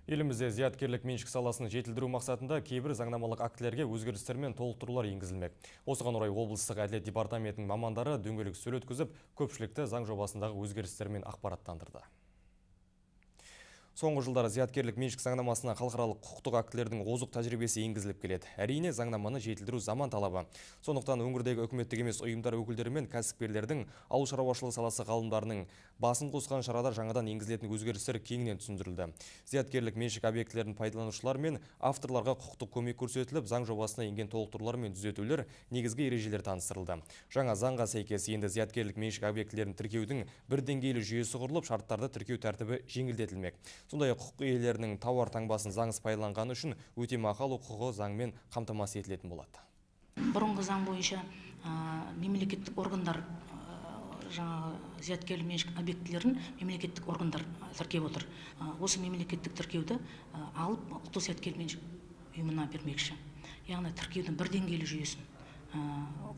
Елімізде зияткерлік меншік саласын жетілдіру мақсатында кейбір заңнамалық актілерге өзгерістер мен толықтырулар енгізілмек. Осыған орай облыстық әділет департаментінің мамандары дөңгелек үстел өткізіп, көпшілікті заң жобасындағы өзгерістермен ақпараттандырды. Соңғы жылдары зияткерлік меншік заңнамасына халықаралық құқықтық актілердің озық тәжірибесі енгізіліп келеді. Әрине, заңнаманы жетілдіру заман талабы. Сондықтан өңірдегі үкіметтік емес ұйымдар өкілдері мен кәсіпкерлердің, ауыл шаруашылығы саласы ғалымдарының басын қосқан шарада жаңадан енгізілетін өзгерістер кеңінен түсіндірілді. Зияткерлік меншік объектілерін пайдаланушылар мен авторларға құқықтық көмек көрсетіліп, заң жобасына енген толықтырулар мен түзетулер, негізгі ережелер таныстырылды. Жаңа заңға сәйкес енді зияткерлік меншік объектілерін тіркеудің бір деңгейлі жүйесі құрылып, шарттарды тіркеу тәртібі жеңілдетілмек. Сондай құқық иелерінің тауар таңбасын заңсыз пайдаланғаны үшін өтемақы алу құқығы заңмен қамтамасыз етілетін болады. Бұрынғы заң бойынша мемлекеттік органдар жаңағы зияткерлік меншік объектілерін мемлекеттік органдар тіркеп отыр. Осы мемлекеттік тіркеуді алып ұлттық зияткерлік меншік ұйымына бермекші. Яғни тіркеудің бір деңгейлі жүйесін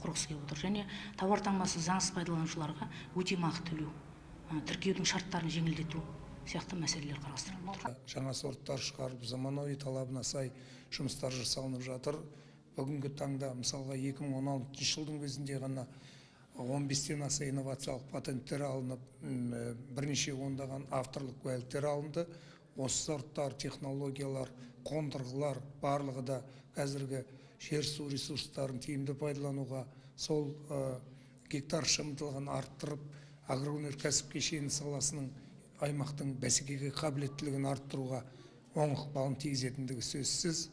құрғысы келіп отыр. Және тауар таңбасы заңсыз пайдаланушыларға өтемақы төлеу, тіркеудің шарттарын жеңілдету сияқты мәселелер қарастырылып отыр. Жаңа сорттар шығарып, заманауи талабына сай жұмыстар жасалынып жатыр. Бүгінгі таңда мысалға 2016 жылдың өзінде ғана 15-тен аса инновациялық патенттер алынып, бірнеше ондаған авторлық куәліктер алынды. Осы сорттар, технологиялар, қондырғылар барлығы да қазіргі жер су ресурстарын тиімді пайдалануға, сол гектар шығымдылығын арттырып, агроөнеркәсіп кешені саласының аймақтың бәсекеге қабілеттілігін арттыруға оң ықпалын тигізетіндігі сөзсіз.